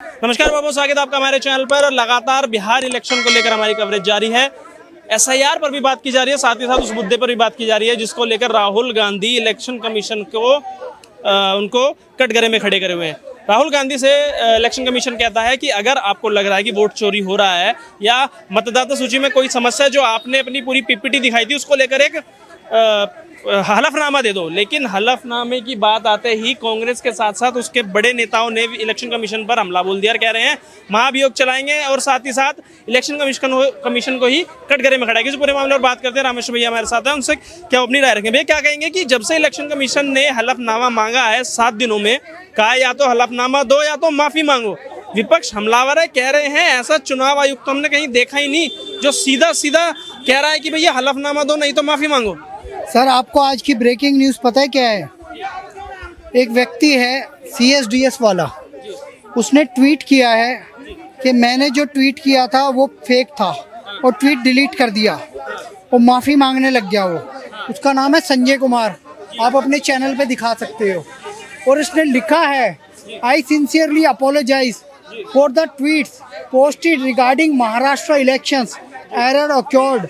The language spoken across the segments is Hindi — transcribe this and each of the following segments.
नमस्कार बाबू, स्वागत है आपका हमारे चैनल पर। लगातार बिहार इलेक्शन को लेकर हमारी कवरेज जारी है। एसआईआर पर भी बात की जा रही है, साथ ही साथ उस मुद्दे पर भी बात की जा रही है जिसको लेकर राहुल गांधी इलेक्शन कमीशन को उनको कटघरे में खड़े करे हुए हैं। राहुल गांधी से इलेक्शन कमीशन कहता है कि अगर आपको लग रहा है कि वोट चोरी हो रहा है या मतदाता सूची में कोई समस्या है, जो आपने अपनी पूरी पीपीटी दिखाई थी उसको लेकर एक हलफनामा दे दो। लेकिन हलफनामे की बात आते ही कांग्रेस के साथ साथ उसके बड़े नेताओं ने इलेक्शन कमीशन पर हमला बोल दिया और कह रहे हैं महाभियोग चलाएंगे और साथ ही साथ इलेक्शन कमीशन को ही कटघरे में खड़ा है। इस पूरे मामले पर बात करते हैं। रामेश्वर भैया हमारे साथ हैं, उनसे क्या अपनी राय रखें। भैया क्या कहेंगे कि जब से इलेक्शन कमीशन ने हलफनामा मांगा है 7 दिनों में, कहा या तो हलफनामा दो या तो माफी मांगो, विपक्ष हमलावर है, कह रहे हैं ऐसा चुनाव आयुक्त तो हमने कहीं देखा ही नहीं जो सीधा सीधा कह रहा है कि भैया हलफनामा दो नहीं तो माफी मांगो। सर, आपको आज की ब्रेकिंग न्यूज़ पता है क्या है? एक व्यक्ति है CSDS वाला, उसने ट्वीट किया है कि मैंने जो ट्वीट किया था वो फेक था और ट्वीट डिलीट कर दिया और माफ़ी मांगने लग गया वो। उसका नाम है संजय कुमार, आप अपने चैनल पे दिखा सकते हो। और इसने लिखा है I sincerely apologize for the tweets posted regarding Maharashtra elections error occurred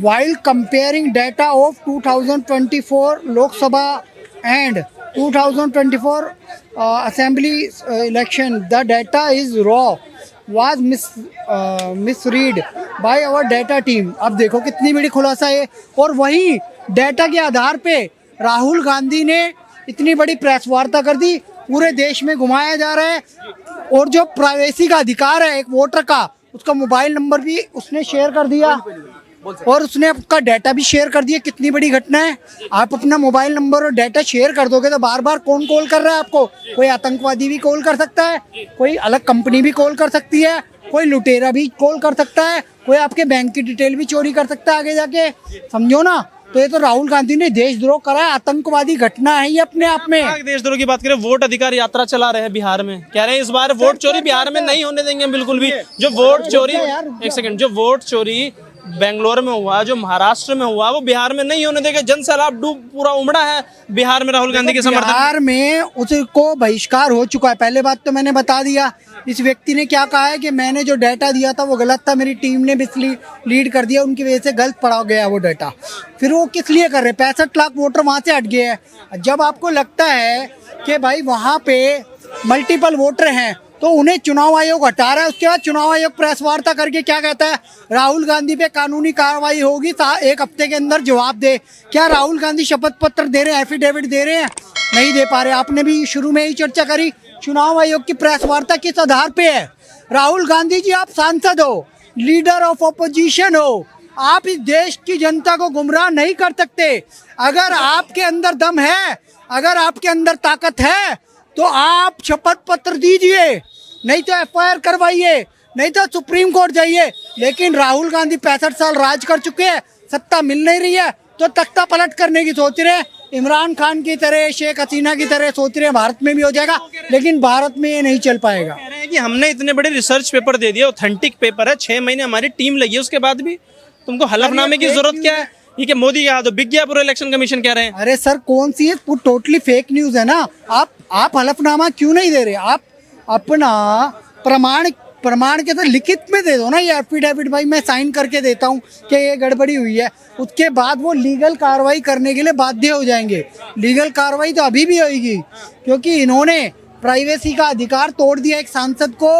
while comparing data of 2024 Lok Sabha and 2024 Assembly election. The data is raw, was misread by our data team. अब देखो कितनी बड़ी खुलासा है। और वही डेटा के आधार पे राहुल गांधी ने इतनी बड़ी प्रेस वार्ता कर दी, पूरे देश में घुमाया जा रहा है। और जो प्राइवेसी का अधिकार है एक वोटर का, उसका मोबाइल नंबर भी उसने शेयर कर दिया और उसने आपका डाटा भी शेयर कर दिया। कितनी बड़ी घटना है। आप अपना मोबाइल नंबर और डाटा शेयर कर दोगे तो बार बार कौन कॉल कर रहा है आपको? कोई आतंकवादी भी कॉल कर सकता है, कोई अलग कंपनी भी कॉल कर सकती है, कोई लुटेरा भी कॉल कर सकता है, कोई आपके बैंक की डिटेल भी चोरी कर सकता है आगे जाके, समझो ना। तो ये तो राहुल गांधी ने देशद्रोह करा है, आतंकवादी घटना है ये अपने आप में। देशद्रोह की बात करें, वोट अधिकार यात्रा चला रहे हैं बिहार में, कह रहे हैं इस बार वोट चोरी बिहार में नहीं होने देंगे बिल्कुल भी। जो वोट चोरी, एक सेकंड, जो वोट चोरी बेंगलोर में हुआ, जो महाराष्ट्र में हुआ, वो बिहार में नहीं होने देंगे। जन सैलाब डूब पूरा उमड़ा है बिहार में राहुल गांधी के समर्थन। बिहार में उसको बहिष्कार हो चुका है। पहले बात तो मैंने बता दिया। इस व्यक्ति ने क्या कहा है कि मैंने जो डाटा दिया था वो गलत था, मेरी टीम ने लीड कर दिया, उनकी वजह से गलत पड़ा गया वो डाटा। फिर वो किस लिए कर रहे? 65 लाख वोटर वहां से हट गए हैं। जब आपको लगता है कि भाई वहां पे मल्टीपल वोटर हैं तो उन्हें चुनाव आयोग हटा रहा है। उसके बाद चुनाव आयोग प्रेस वार्ता करके क्या कहता है? राहुल गांधी पे कानूनी कार्रवाई होगी, 1 हफ्ते के अंदर जवाब दे। क्या राहुल गांधी शपथ पत्र दे रहे हैं, एफिडेविट दे रहे हैं? नहीं दे पा रहे। आपने भी शुरू में ही चर्चा करी, चुनाव आयोग की प्रेस वार्ता किस आधार पे है? राहुल गांधी जी, आप सांसद हो, लीडर ऑफ ऑपोजिशन हो, आप इस देश की जनता को गुमराह नहीं कर सकते। अगर आपके अंदर दम है, अगर आपके अंदर ताकत है तो आप शपथ पत्र दीजिए, नहीं तो FIR करवाइए, नहीं तो सुप्रीम कोर्ट जाइए। लेकिन राहुल गांधी 65 साल राज कर चुके हैं, सत्ता मिल नहीं रही है तो तख्ता पलट करने की सोच रहे हैं। इमरान खान की तरह, शेख हसीना की तरह सोच रहे हैं भारत में भी हो जाएगा, लेकिन भारत में ये नहीं चल पाएगा। कह रहे हैं कि हमने इतने बड़े रिसर्च पेपर दे दिए, ऑथेंटिक पेपर है, 6 महीने हमारी टीम लगी है, उसके बाद भी तुमको हलफनामे की जरूरत क्या है? ये क्या मोदी का हाथ बिक गया पूरा इलेक्शन कमीशन कह रहे हैं। अरे सर, कौन सी है? टोटली फेक न्यूज है ना। आप हलफनामा क्यों नहीं दे रहे? आप अपना प्रमाण के तो लिखित में दे दो ना, ये एफिडेविट भाई मैं साइन करके देता हूँ कि ये गड़बड़ी हुई है। उसके बाद वो लीगल कार्रवाई करने के लिए बाध्य हो जाएंगे। लीगल कार्रवाई तो अभी भी होगी क्योंकि इन्होंने प्राइवेसी का अधिकार तोड़ दिया एक सांसद को।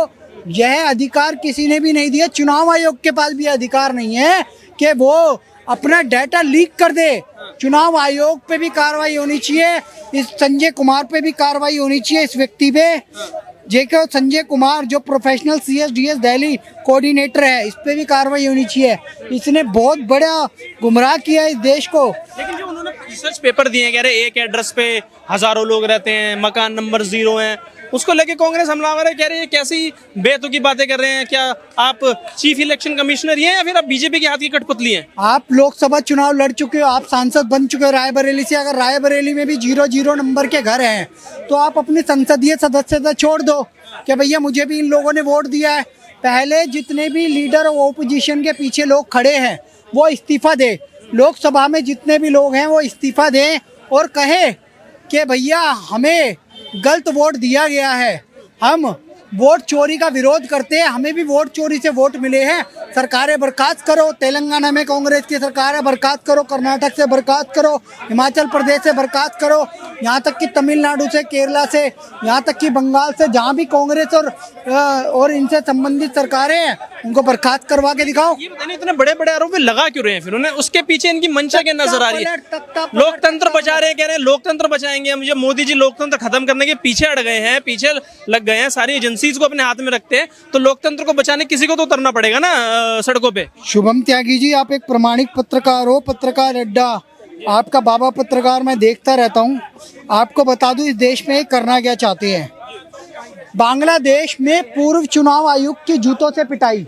यह अधिकार किसी ने भी नहीं दिया। चुनाव आयोग के पास भी अधिकार नहीं है कि वो अपना डाटा लीक कर दे। चुनाव आयोग पे भी कार्रवाई होनी चाहिए, इस संजय कुमार पे भी कार्रवाई होनी चाहिए, इस व्यक्ति पे। जेके संजय कुमार जो प्रोफेशनल CSDS दिल्ली कोऑर्डिनेटर है, इस पे भी कार्रवाई होनी चाहिए। इसने बहुत बड़ा गुमराह किया इस देश को। लेकिन जो उन्होंने रिसर्च पेपर दिए, कह रहे एक एड्रेस पे हजारों लोग रहते हैं, मकान नंबर 0 है, उसको लेके कांग्रेस हमलावर है, कह रहे हैं कैसी बेतुकी बातें कर रहे हैं। क्या आप चीफ इलेक्शन कमिश्नर ही हैं या फिर आप बीजेपी के हाथ की कठपुतली हैं? आप लोकसभा चुनाव लड़ चुके हो, आप सांसद बन चुके हो रायबरेली से। अगर रायबरेली में भी 0-0 नंबर के घर हैं तो आप अपनी संसदीय सदस्यता छोड़ दो कि भैया मुझे भी इन लोगों ने वोट दिया है। पहले जितने भी लीडर और ओपोजिशन के पीछे लोग खड़े हैं वो इस्तीफा दे। लोकसभा में जितने भी लोग हैं वो इस्तीफा दें और कहे कि भैया हमें गलत वोट दिया गया है, हम वोट चोरी का विरोध करते हैं। हमें भी वोट चोरी से वोट मिले हैं। सरकारें बर्खास्त करो, तेलंगाना में कांग्रेस की सरकार है, बर्खास्त करो, कर्नाटक से बर्खास्त करो, हिमाचल प्रदेश से बर्खास्त करो, यहाँ तक कि तमिलनाडु से, केरला से, यहाँ तक कि बंगाल से, जहाँ भी कांग्रेस और इनसे संबंधित सरकारें हैं उनको बर्खास्त करवा के दिखाओ। ये बताइए इतने बड़े बड़े आरोप लगा क्यों रहे हैं फिर उन्हें, उसके पीछे इनकी मंशा क्या नजर आ रही है? लोकतंत्र बचा रहे हैं, कह रहे हैं लोकतंत्र बचाएंगे हम। जो मोदी जी लोकतंत्र खत्म करने के पीछे अड़ गए हैं, पीछे लग गए हैं, सारी एजेंसीज को अपने हाथ में रखते हैं, तो लोकतंत्र को बचाने किसी को तो उतरना पड़ेगा ना सड़कों पे। शुभम त्यागी जी, आप एक प्रामाणिक पत्रकार हो, पत्रकार अड्डा आपका बाबा पत्रकार मैं देखता रहता हूँ। आपको बता दूं इस देश में करना क्या चाहते हैं। बांग्लादेश में पूर्व चुनाव आयुक्त की जूतों से पिटाई,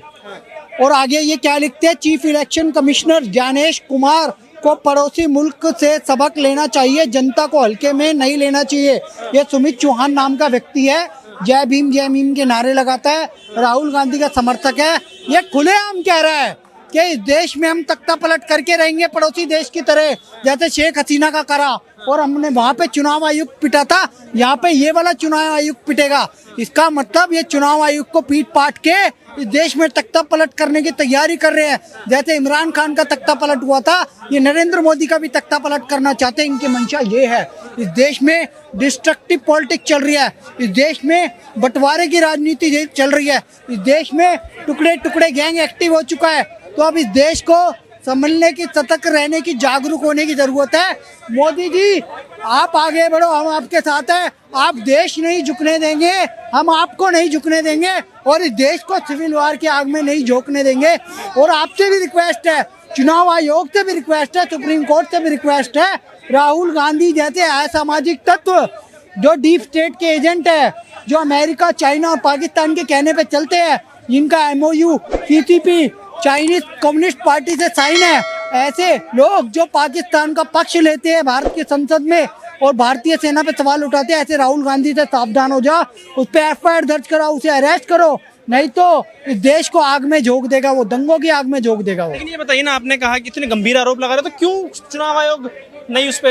और आगे ये क्या लिखते हैं, chief election commissioner Gyanesh Kumar को पड़ोसी मुल्क से सबक लेना चाहिए, जनता को हल्के में नहीं लेना चाहिए। ये सुमित चौहान नाम का व्यक्ति है, जय भीम के नारे लगाता है, राहुल गांधी का समर्थक है। ये खुलेआम कह रहा है कि इस देश में हम तख्ता पलट करके रहेंगे पड़ोसी देश की तरह, जैसे शेख हसीना का करा, और हमने वहां पे चुनाव आयुक्त पिटा था, यहाँ पे ये वाला चुनाव आयुक्त पिटेगा। इसका मतलब ये चुनाव आयुक्त को पीट पाट के इस देश में तख्ता पलट करने की तैयारी कर रहे हैं। जैसे इमरान खान का तख्ता पलट हुआ था, ये नरेंद्र मोदी का भी तख्ता पलट करना चाहते हैं। इनकी मंशा ये है। इस देश में डिस्ट्रक्टिव पॉलिटिक्स चल रही है, इस देश में बंटवारे की राजनीति चल रही है, इस देश में टुकड़े टुकड़े गैंग एक्टिव हो चुका है। तो अब इस देश को संभलने की, सतर्क रहने की, जागरूक होने की जरूरत है। मोदी जी आप आगे बढ़ो, हम आपके साथ हैं। आप देश नहीं झुकने देंगे, हम आपको नहीं झुकने देंगे, और इस देश को सिविल वार की आग में नहीं झोंकने देंगे। और आपसे भी रिक्वेस्ट है, चुनाव आयोग से भी रिक्वेस्ट है, सुप्रीम कोर्ट से भी रिक्वेस्ट है, राहुल गांधी जैसे असामाजिक तत्व जो डीप स्टेट के एजेंट है, जो अमेरिका, चाइना और पाकिस्तान के कहने पे चलते हैं, जिनका MOU CCP Chinese communist party से साइन है, ऐसे लोग जो पाकिस्तान का पक्ष लेते हैं भारत की संसद में और भारतीय सेना पे सवाल उठाते हैं, ऐसे राहुल गांधी से सावधान हो जा। उस पर FIR दर्ज कराओ, उसे अरेस्ट करो, नहीं तो इस देश को आग में झोंक देगा वो, दंगों की आग में झोंक देगा वो। लेकिन ये बताइए ना, आपने कहा कि इतने गंभीर आरोप लगा रहे, तो क्यों चुनाव आयोग नहीं उस पे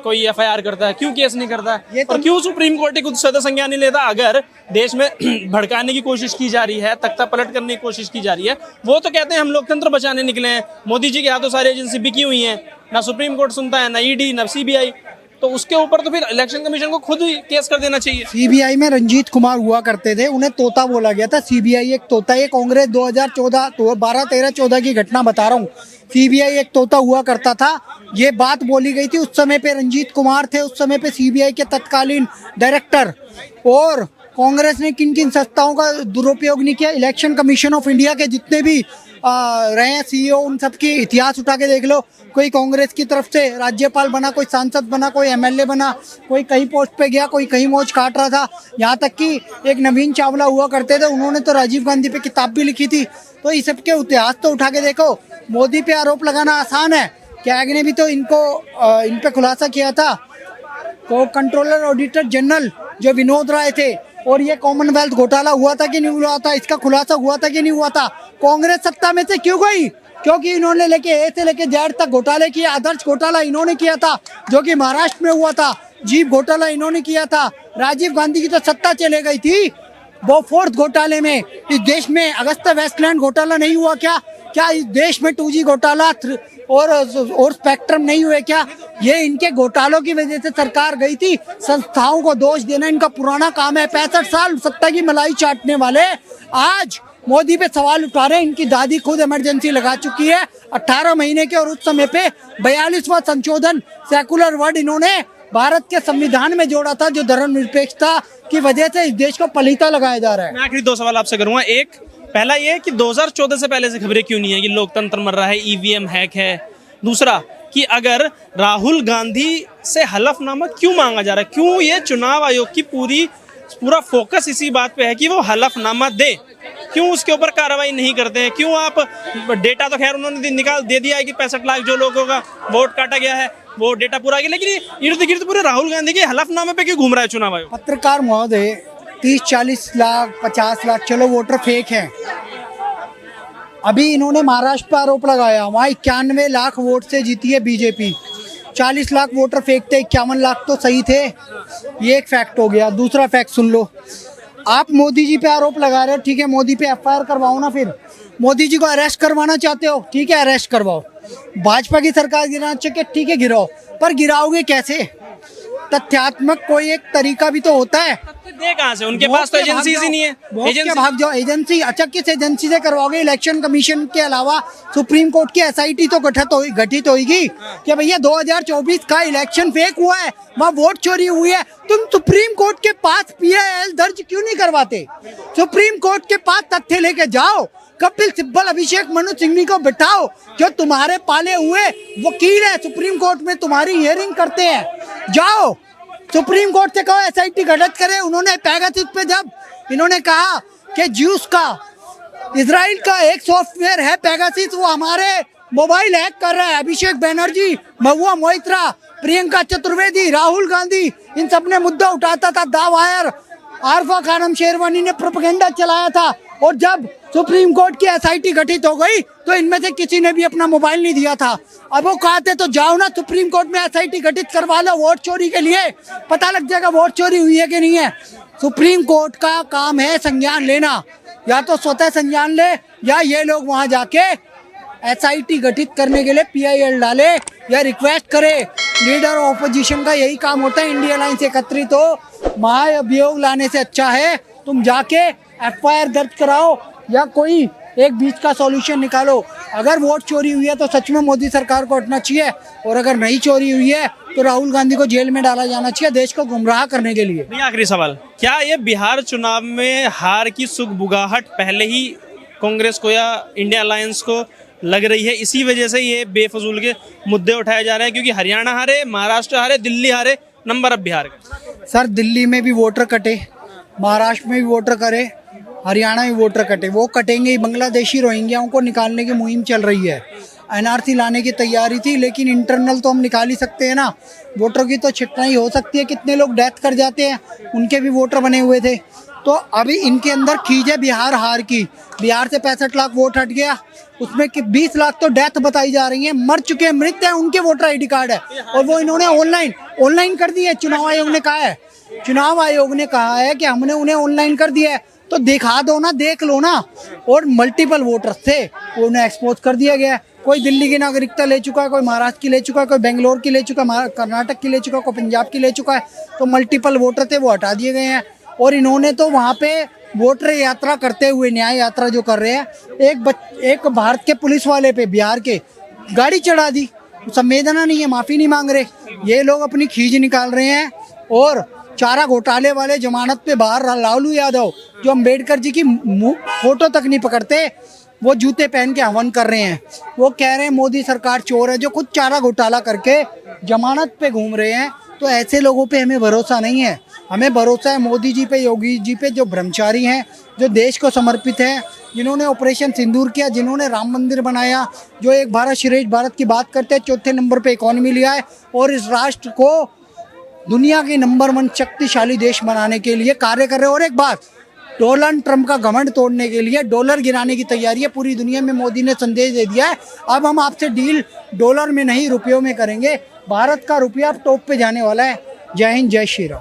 कोई FIR करता है, क्यों केस नहीं करता है, और क्यों सुप्रीम कोर्ट ही कुछ सदा संज्ञान नहीं लेता? अगर देश में भड़काने की कोशिश की जा रही है, तख्ता पलट करने की कोशिश की जा रही है, वो तो कहते हैं हम लोकतंत्र बचाने निकले हैं, मोदी जी के हाथों सारी एजेंसी बिकी हुई हैं, ना सुप्रीम कोर्ट सुनता है, ना ED, ना CBI, तो उसके ऊपर तो फिर इलेक्शन कमीशन को खुद ही केस कर देना चाहिए। CBI में रंजीत कुमार हुआ करते थे, उन्हें तोता बोला गया था। CBI एक तोता, ये कांग्रेस 2014, 12, 13, 14 की घटना बता रहा हूँ। CBI एक तोता हुआ करता था, ये बात बोली गई थी। उस समय पे रंजीत कुमार थे, उस समय पे CBI के तत्कालीन डायरेक्टर, और कांग्रेस ने किन किन संस्थाओं का दुरुपयोग नहीं किया। इलेक्शन कमीशन ऑफ इंडिया के जितने भी रहे हैं CEO, उन सब की इतिहास उठा के देख लो। कोई कांग्रेस की तरफ से राज्यपाल बना, कोई सांसद बना, कोई MLA बना, कोई कहीं पोस्ट पे गया, कोई कहीं मोच काट रहा था। यहाँ तक कि एक नवीन चावला हुआ करते थे, उन्होंने तो राजीव गांधी पे किताब भी लिखी थी। तो इस सब के इतिहास तो उठा के देखो। मोदी पे आरोप लगाना आसान है, कैग ने भी तो इन पे खुलासा किया था। तो कंट्रोलर ऑडिटर जनरल जो विनोद राय थे, और ये कॉमनवेल्थ घोटाला हुआ था कि नहीं हुआ था, इसका खुलासा हुआ था कि नहीं हुआ था। कांग्रेस सत्ता में से क्यों गई? क्योंकि इन्होंने A से लेके Z तक घोटाले किए। आदर्श घोटाला इन्होंने किया था, जो कि महाराष्ट्र में हुआ था। जीप घोटाला इन्होंने किया था। राजीव गांधी की तो सत्ता चले गई थी बोफोर्स घोटाले में। इस देश में अगस्ता वेस्टलैंड घोटाला नहीं हुआ क्या? क्या इस देश में 2G घोटाला और स्पेक्ट्रम नहीं हुए क्या? ये इनके घोटालों की वजह से सरकार गई थी। संस्थाओं को दोष देना इनका पुराना काम है। 65 साल सत्ता की मलाई चाटने वाले आज मोदी पे सवाल उठा रहे हैं। इनकी दादी खुद इमरजेंसी लगा चुकी है 18 महीने के, और उस समय पे 42वां संशोधन सेकुलर वर्ड इन्होंने भारत के संविधान में जोड़ा था, जो धर्मनिरपेक्षता की वजह से इस देश को पलीता लगाया जा रहा है। मैं आखिरी 2 सवाल आपसे करूंगा। एक, पहला ये कि 2014 से पहले से खबरें क्यों नहीं है कि लोकतंत्र मर रहा है, EVM हैक है? दूसरा कि अगर राहुल गांधी से हलफनामा क्यों मांगा जा रहा है, क्यों ये चुनाव आयोग की पूरा फोकस इसी बात पे है कि वो हलफनामा दे, क्यों उसके ऊपर कार्रवाई नहीं करते हैं? क्यों आप डेटा तो खैर उन्होंने दे दिया है कि 65 लाख जो लोगों का वोट काटा गया है वो डेटा पूरा आ गया, लेकिन इर्द गिर्द पूरे राहुल गांधी के हलफनामे पे क्यों घूम रहा है चुनाव आयोग? पत्रकार महोदय, 30-40 लाख 50 लाख चलो वोटर फेक हैं। अभी इन्होंने महाराष्ट्र पर आरोप लगाया, वहाँ 91 लाख वोट से जीती है बीजेपी। 40 लाख वोटर फेक थे, 51 लाख तो सही थे। ये एक फैक्ट हो गया। दूसरा फैक्ट सुन लो, आप मोदी जी पे आरोप लगा रहे हो, ठीक है, मोदी पे एफआईआर करवाओ ना। फिर मोदी जी को अरेस्ट करवाना चाहते हो, ठीक है, अरेस्ट करवाओ। भाजपा की सरकार गिराना चाहिए, ठीक है, गिराओ, पर गिराओगे कैसे? तथ्यात्मक कोई एक तरीका भी तो होता है। दे कहाँ से? उनके पास तो एजेंसीज ही नहीं है। एजेंसी भाग जाओ, एजेंसी अच्छा किस एजेंसी से करवाओगे? इलेक्शन कमीशन के अलावा सुप्रीम कोर्ट की एसआईटी तो गठित होगी कि भैया 2024 का इलेक्शन फेक हुआ है, वहाँ वोट चोरी हुई है। तुम सुप्रीम कोर्ट के पास पीआईएल दर्ज क्यों नहीं करवाते? सुप्रीम कोर्ट के पास तथ्य लेके जाओ, कपिल सिब्बल, अभिषेक मनु सिंघवी को बिठाओ, जो तुम्हारे पाले हुए वकील है, सुप्रीम कोर्ट में तुम्हारी हियरिंग करते हैं। जाओ सुप्रीम कोर्ट से कहो एसआईटी गठित करे। उन्होंने पेगासस पे जब इन्होंने कहा कि ज्यूस का, इजराइल का एक सॉफ्टवेयर है पेगासस, वो हमारे मोबाइल हैक कर रहा है। अभिषेक बनर्जी, महुआ मोइत्रा, प्रियंका चतुर्वेदी, राहुल गांधी, इन सब ने मुद्दा उठाता था। दावायर, आरफा खानम शेरवानी ने प्रोपेगेंडा चलाया था। और जब सुप्रीम कोर्ट की एसआईटी गठित हो गई तो इनमें से किसी ने भी अपना मोबाइल नहीं दिया था। अब वो कहते तो जाओ ना सुप्रीम कोर्ट में एसआईटी गठित करवा लो वोट चोरी के लिए, पता लग जाएगा वोट चोरी हुई है कि नहीं है। सुप्रीम कोर्ट का काम है संज्ञान लेना, या तो स्वतः संज्ञान ले, या ये लोग वहां जाके एसआईटी गठित करने के लिए पीआईएल डाले या रिक्वेस्ट करे। लीडर ऑपोजिशन का यही काम होता है। इंडिया अलायंस एकत्रित हो, महाअभियोग लाने से अच्छा है तुम जाके एफआईआर दर्ज कराओ या कोई एक बीच का सॉल्यूशन निकालो। अगर वोट चोरी हुई है तो सच में मोदी सरकार को हटना चाहिए, और अगर नहीं चोरी हुई है तो राहुल गांधी को जेल में डाला जाना चाहिए देश को गुमराह करने के लिए। आखिरी सवाल, क्या ये बिहार चुनाव में हार की सुगबुगाहट पहले ही कांग्रेस को या इंडिया अलायंस को लग रही है, इसी वजह से ये बेफजूल के मुद्दे उठाए जा रहे हैं? क्योंकि हरियाणा हारे, महाराष्ट्र हारे, दिल्ली हारे, नंबर अब बिहार का। सर दिल्ली में भी वोटर कटे, महाराष्ट्र में भी वोटर करे, हरियाणा में वोटर कटे, वो कटेंगे ही। बांग्लादेशी रोहिंग्याओं को निकालने की मुहिम चल रही है, एनआरसी लाने की तैयारी थी, लेकिन इंटरनल तो हम निकाल ही सकते हैं ना। वोटर की तो छिटनाई हो सकती है, कितने लोग डेथ कर जाते हैं, उनके भी वोटर बने हुए थे। तो अभी इनके अंदर खींच है बिहार हार की। बिहार से 65 लाख वोट हट गया, उसमें 20 लाख तो डेथ बताई जा रही है, मर चुके हैं, मृत है, उनके वोटर आईडी कार्ड है, और वो इन्होंने ऑनलाइन कर दिए। चुनाव आयोग ने कहा है, चुनाव आयोग ने कहा है कि हमने उन्हें ऑनलाइन कर दिया है, तो दिखा दो ना, देख लो ना। और मल्टीपल वोटर्स थे, उन्हें एक्सपोज कर दिया गया है। कोई दिल्ली की नागरिकता ले चुका है, कोई महाराष्ट्र की ले चुका है, कोई बेंगलोर की ले चुका है, कर्नाटक की ले चुका है, कोई पंजाब की ले चुका है। तो मल्टीपल वोटर थे, वो हटा दिए गए हैं। और इन्होंने तो वहाँ पे वोटर यात्रा करते हुए, न्याय यात्रा जो कर रहे हैं, एक भारत के पुलिस वाले पे, बिहार के, गाड़ी चढ़ा दी। संवेदना नहीं है, माफ़ी नहीं मांग रहे। ये लोग अपनी खींच निकाल रहे हैं। और चारा घोटाले वाले जमानत पे बाहर लालू यादव, जो अम्बेडकर जी की फोटो तक नहीं पकड़ते, वो जूते पहन के हवन कर रहे हैं। वो कह रहे हैं मोदी सरकार चोर है, जो खुद चारा घोटाला करके जमानत पे घूम रहे हैं। तो ऐसे लोगों पे हमें भरोसा नहीं है। हमें भरोसा है मोदी जी पे, योगी जी पे, जो ब्रह्मचारी हैं, जो देश को समर्पित हैं, जिन्होंने ऑपरेशन सिंदूर किया, जिन्होंने राम मंदिर बनाया, जो एक भारत श्रेष्ठ भारत की बात करते हैं, चौथे नंबर पे इकॉनमी लिया है, और इस राष्ट्र को दुनिया के नंबर 1 शक्तिशाली देश बनाने के लिए कार्य कर रहे हैं। और एक बात, डोनाल्ड ट्रंप का घमंड तोड़ने के लिए डॉलर गिराने की तैयारी है पूरी दुनिया में। मोदी ने संदेश दे दिया है, अब हम आपसे डील डॉलर में नहीं रुपयों में करेंगे। भारत का रुपया अब टॉप पे जाने वाला है। जय हिंद, जय श्री राम।